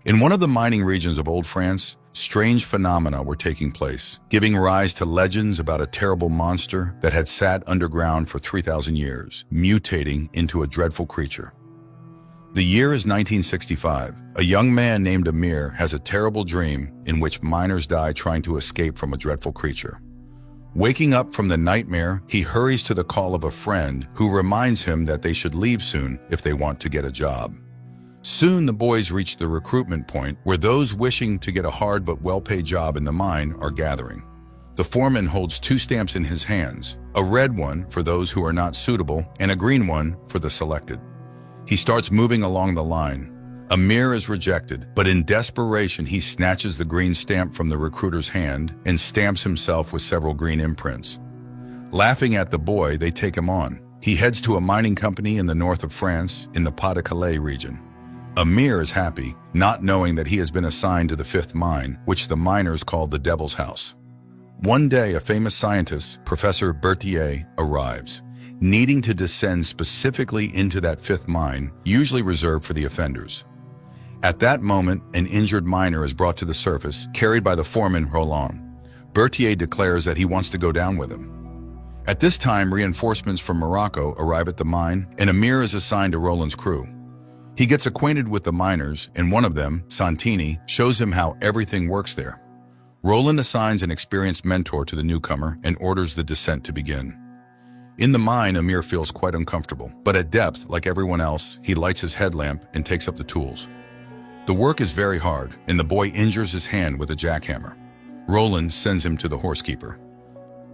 In one of the mining regions of Old France, strange phenomena were taking place, giving rise to legends about a terrible monster that had sat underground for 3,000 years, mutating into a dreadful creature. The year is 1965. A young man named Amir has a terrible dream in which miners die trying to escape from a dreadful creature. Waking up from the nightmare, he hurries to the call of a friend who reminds him that they should leave soon if they want to get a job. Soon the boys reach the recruitment point where those wishing to get a hard but well-paid job in the mine are gathering. The foreman holds two stamps in his hands, a red one for those who are not suitable and a green one for the selected. He starts moving along the line. Amir is rejected, but in desperation he snatches the green stamp from the recruiter's hand and stamps himself with several green imprints. Laughing at the boy, they take him on. He heads to a mining company in the north of France in the Pas-de-Calais region. Amir is happy, not knowing that he has been assigned to the fifth mine, which the miners call the Devil's House. One day, a famous scientist, Professor Berthier, arrives, needing to descend specifically into that fifth mine, usually reserved for the offenders. At that moment, an injured miner is brought to the surface, carried by the foreman, Roland. Berthier declares that he wants to go down with him. At this time, reinforcements from Morocco arrive at the mine, and Amir is assigned to Roland's crew. He gets acquainted with the miners, and one of them, Santini, shows him how everything works there. Roland assigns an experienced mentor to the newcomer and orders the descent to begin. In the mine, Amir feels quite uncomfortable, but at depth, like everyone else, he lights his headlamp and takes up the tools. The work is very hard, and the boy injures his hand with a jackhammer. Roland sends him to the horsekeeper.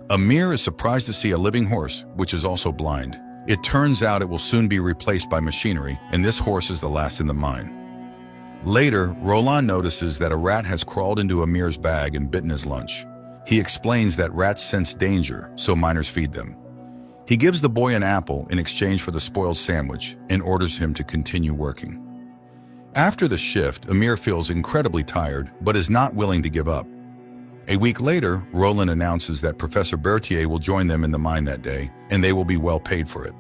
Amir is surprised to see a living horse, which is also blind. It turns out it will soon be replaced by machinery, and this horse is the last in the mine. Later, Roland notices that a rat has crawled into Amir's bag and bitten his lunch. He explains that rats sense danger, so miners feed them. He gives the boy an apple in exchange for the spoiled sandwich and orders him to continue working. After the shift, Amir feels incredibly tired, but is not willing to give up. A week later, Roland announces that Professor Berthier will join them in the mine that day, and they will be well paid for it.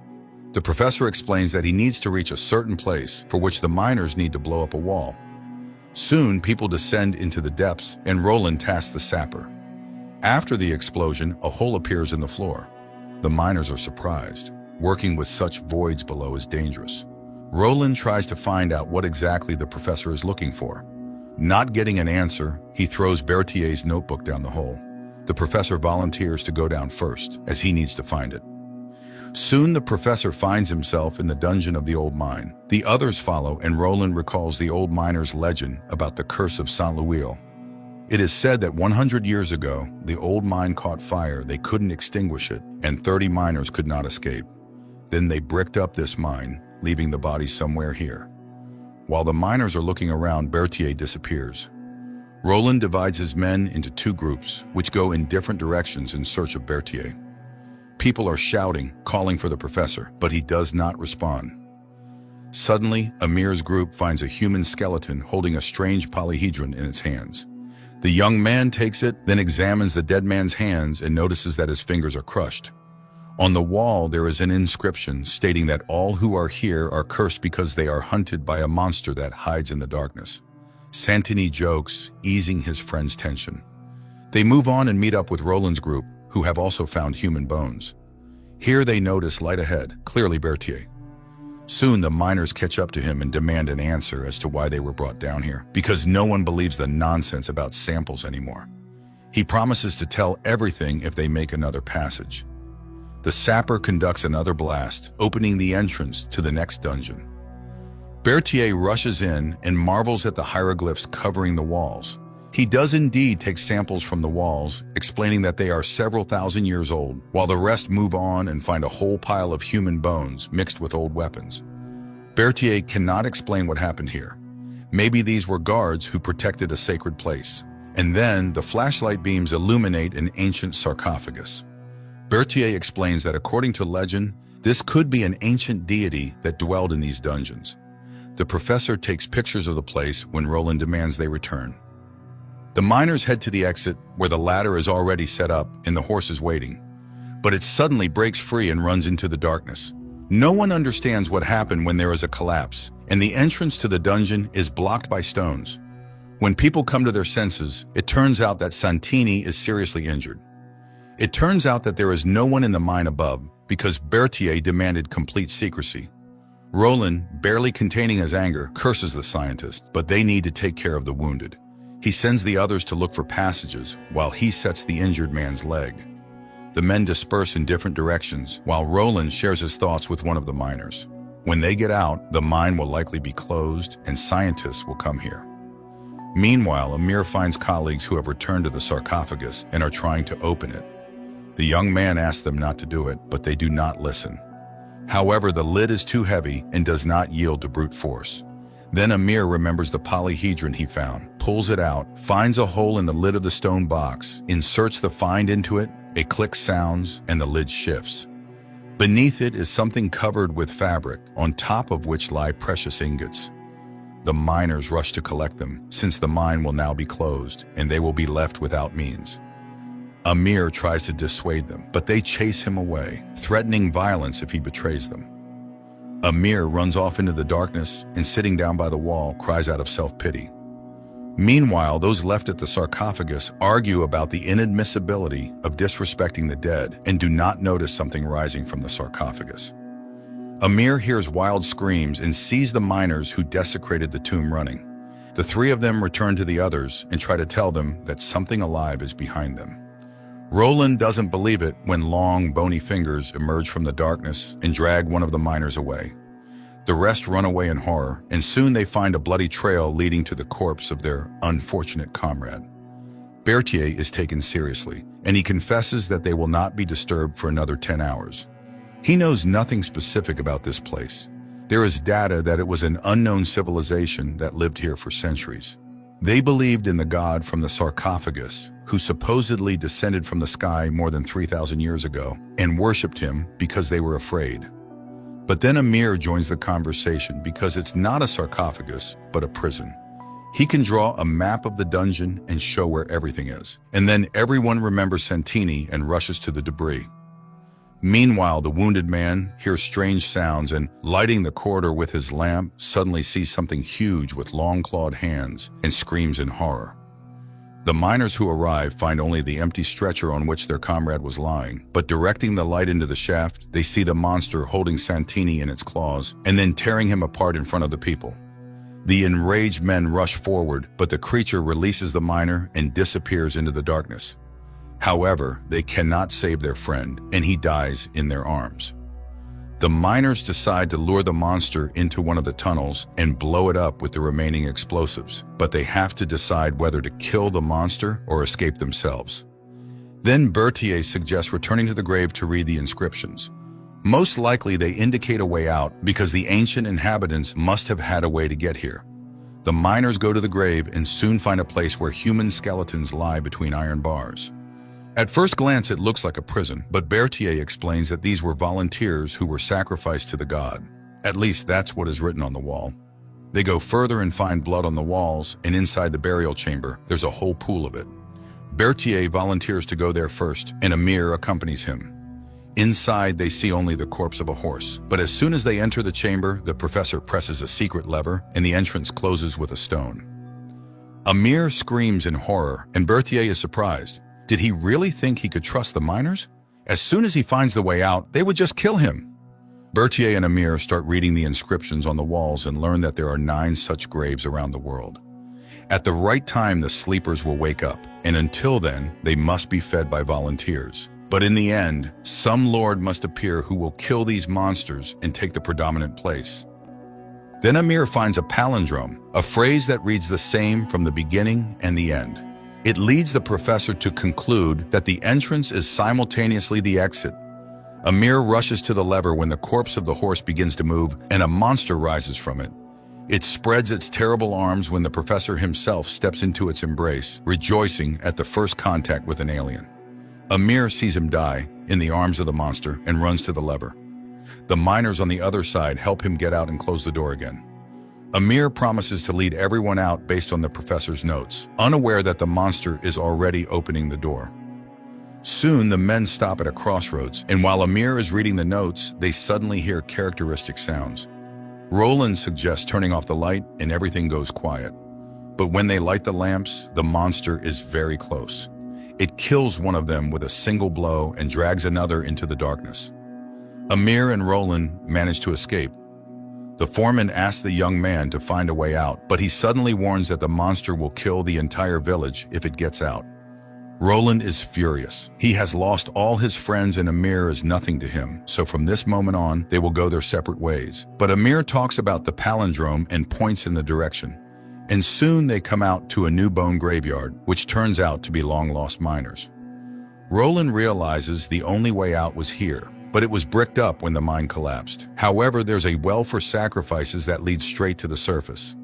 The professor explains that he needs to reach a certain place for which the miners need to blow up a wall. Soon, people descend into the depths, and Roland tasks the sapper. After the explosion, a hole appears in the floor. The miners are surprised. Working with such voids below is dangerous. Roland tries to find out what exactly the professor is looking for. Not getting an answer, he throws Berthier's notebook down the hole. The professor volunteers to go down first, as he needs to find it. Soon the professor finds himself in the dungeon of the old mine. The others follow, and Roland recalls the old miner's legend about the curse of Saint-Louis. It is said that 100 years ago, the old mine caught fire, they couldn't extinguish it, and 30 miners could not escape. Then they bricked up this mine, leaving the body somewhere here. While the miners are looking around, Berthier disappears. Roland divides his men into two groups, which go in different directions in search of Berthier. People are shouting, calling for the professor, but he does not respond. Suddenly, Amir's group finds a human skeleton holding a strange polyhedron in its hands. The young man takes it, then examines the dead man's hands and notices that his fingers are crushed. On the wall, there is an inscription stating that all who are here are cursed because they are hunted by a monster that hides in the darkness. Santini jokes, easing his friend's tension. They move on and meet up with Roland's group, who have also found human bones. Here they notice light ahead, clearly Berthier. Soon the miners catch up to him and demand an answer as to why they were brought down here, because no one believes the nonsense about samples anymore. He promises to tell everything if they make another passage. The sapper conducts another blast, opening the entrance to the next dungeon. Berthier rushes in and marvels at the hieroglyphs covering the walls. He does indeed take samples from the walls, explaining that they are several thousand years old, while the rest move on and find a whole pile of human bones mixed with old weapons. Berthier cannot explain what happened here. Maybe these were guards who protected a sacred place. And then the flashlight beams illuminate an ancient sarcophagus. Berthier explains that according to legend, this could be an ancient deity that dwelled in these dungeons. The professor takes pictures of the place when Roland demands they return. The miners head to the exit, where the ladder is already set up and the horse is waiting. But it suddenly breaks free and runs into the darkness. No one understands what happened when there is a collapse. and the entrance to the dungeon is blocked by stones. When people come to their senses, it turns out that Santini is seriously injured. It turns out that there is no one in the mine above because Berthier demanded complete secrecy. Roland, barely containing his anger, curses the scientists, but they need to take care of the wounded. He sends the others to look for passages while he sets the injured man's leg. The men disperse in different directions while Roland shares his thoughts with one of the miners. When they get out, the mine will likely be closed and scientists will come here. Meanwhile, Amir finds colleagues who have returned to the sarcophagus and are trying to open it. The young man asks them not to do it, but they do not listen. However, the lid is too heavy and does not yield to brute force. Then Amir remembers the polyhedron he found, pulls it out, finds a hole in the lid of the stone box, inserts the find into it, a click sounds, and the lid shifts. Beneath it is something covered with fabric, on top of which lie precious ingots. The miners rush to collect them, since the mine will now be closed, and they will be left without means. Amir tries to dissuade them, but they chase him away, threatening violence if he betrays them. Amir runs off into the darkness and, sitting down by the wall, cries out of self-pity. Meanwhile, those left at the sarcophagus argue about the inadmissibility of disrespecting the dead and do not notice something rising from the sarcophagus. Amir hears wild screams and sees the miners who desecrated the tomb running. The three of them return to the others and try to tell them that something alive is behind them. Roland doesn't believe it when long, bony fingers emerge from the darkness and drag one of the miners away. The rest run away in horror, and soon they find a bloody trail leading to the corpse of their unfortunate comrade. Berthier is taken seriously, and he confesses that they will not be disturbed for another 10 hours. He knows nothing specific about this place. There is data that it was an unknown civilization that lived here for centuries. They believed in the god from the sarcophagus, who supposedly descended from the sky more than 3,000 years ago, and worshipped him because they were afraid. But then Amir joins the conversation because it's not a sarcophagus, but a prison. He can draw a map of the dungeon and show where everything is. And then everyone remembers Santini and rushes to the debris. Meanwhile, the wounded man hears strange sounds and, lighting the corridor with his lamp, suddenly sees something huge with long clawed hands and screams in horror. The miners who arrive find only the empty stretcher on which their comrade was lying, but directing the light into the shaft, they see the monster holding Santini in its claws and then tearing him apart in front of the people. The enraged men rush forward, but the creature releases the miner and disappears into the darkness. However, they cannot save their friend, and he dies in their arms. The miners decide to lure the monster into one of the tunnels and blow it up with the remaining explosives, but they have to decide whether to kill the monster or escape themselves. Then Berthier suggests returning to the grave to read the inscriptions. Most likely they indicate a way out because the ancient inhabitants must have had a way to get here. The miners go to the grave and soon find a place where human skeletons lie between iron bars. At first glance, it looks like a prison, but Berthier explains that these were volunteers who were sacrificed to the god. At least that's what is written on the wall. They go further and find blood on the walls, and inside the burial chamber, there's a whole pool of it. Berthier volunteers to go there first, and Amir accompanies him. Inside, they see only the corpse of a horse, but as soon as they enter the chamber, the professor presses a secret lever, and the entrance closes with a stone. Amir screams in horror, and Berthier is surprised. Did he really think he could trust the miners? As soon as he finds the way out, they would just kill him. Berthier and Amir start reading the inscriptions on the walls and learn that there are 9 such graves around the world. At the right time, the sleepers will wake up, and until then, they must be fed by volunteers. But in the end, some lord must appear who will kill these monsters and take the predominant place. Then Amir finds a palindrome, a phrase that reads the same from the beginning and the end. It leads the professor to conclude that the entrance is simultaneously the exit. Amir rushes to the lever when the corpse of the horse begins to move and a monster rises from it. It spreads its terrible arms when the professor himself steps into its embrace, rejoicing at the first contact with an alien. Amir sees him die in the arms of the monster and runs to the lever. The miners on the other side help him get out and close the door again. Amir promises to lead everyone out based on the professor's notes, unaware that the monster is already opening the door. Soon, the men stop at a crossroads, and while Amir is reading the notes, they suddenly hear characteristic sounds. Roland suggests turning off the light and everything goes quiet. But when they light the lamps, the monster is very close. It kills one of them with a single blow and drags another into the darkness. Amir and Roland manage to escape. The foreman asks the young man to find a way out, but he suddenly warns that the monster will kill the entire village if it gets out. Roland is furious. He has lost all his friends and Amir is nothing to him, so from this moment on, they will go their separate ways. But Amir talks about the palindrome and points in the direction. And soon they come out to a new bone graveyard, which turns out to be long-lost miners. Roland realizes the only way out was here, but it was bricked up when the mine collapsed. However, there's a well for sacrifices that leads straight to the surface.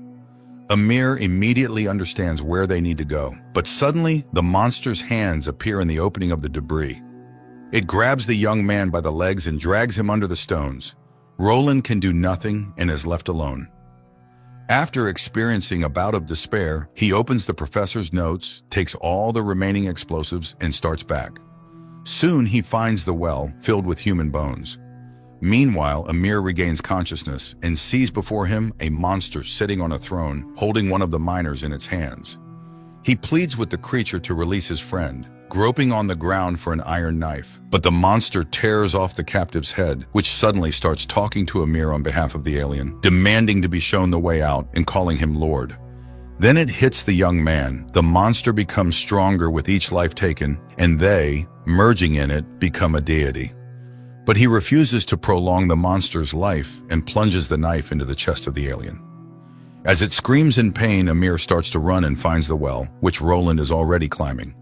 Amir immediately understands where they need to go, but suddenly the monster's hands appear in the opening of the debris. It grabs the young man by the legs and drags him under the stones. Roland can do nothing and is left alone. After experiencing a bout of despair, he opens the professor's notes, takes all the remaining explosives, and starts back. Soon he finds the well filled with human bones. Meanwhile, Amir regains consciousness and sees before him a monster sitting on a throne, holding one of the miners in its hands. He pleads with the creature to release his friend, groping on the ground for an iron knife. But the monster tears off the captive's head, which suddenly starts talking to Amir on behalf of the alien, demanding to be shown the way out and calling him Lord. Then it hits the young man. The monster becomes stronger with each life taken, and they, merging in it, become a deity. But he refuses to prolong the monster's life and plunges the knife into the chest of the alien. As it screams in pain, Amir starts to run and finds the well, which Roland is already climbing.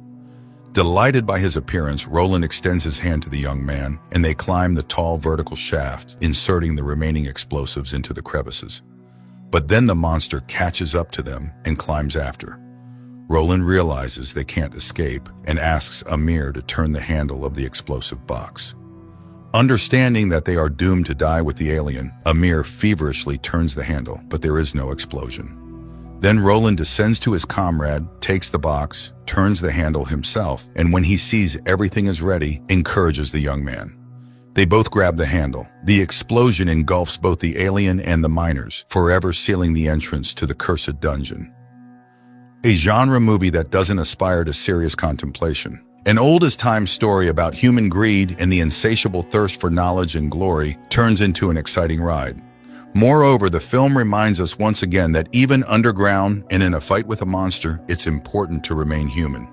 Delighted by his appearance, Roland extends his hand to the young man, and they climb the tall vertical shaft, inserting the remaining explosives into the crevices. But then the monster catches up to them and climbs after. Roland realizes they can't escape and asks Amir to turn the handle of the explosive box. Understanding that they are doomed to die with the alien, Amir feverishly turns the handle, but there is no explosion. Then Roland descends to his comrade, takes the box, turns the handle himself, and when he sees everything is ready, encourages the young man. They both grab the handle. The explosion engulfs both the alien and the miners, forever sealing the entrance to the cursed dungeon. A genre movie that doesn't aspire to serious contemplation. An old-as-time story about human greed and the insatiable thirst for knowledge and glory turns into an exciting ride. Moreover, the film reminds us once again that even underground and in a fight with a monster, it's important to remain human.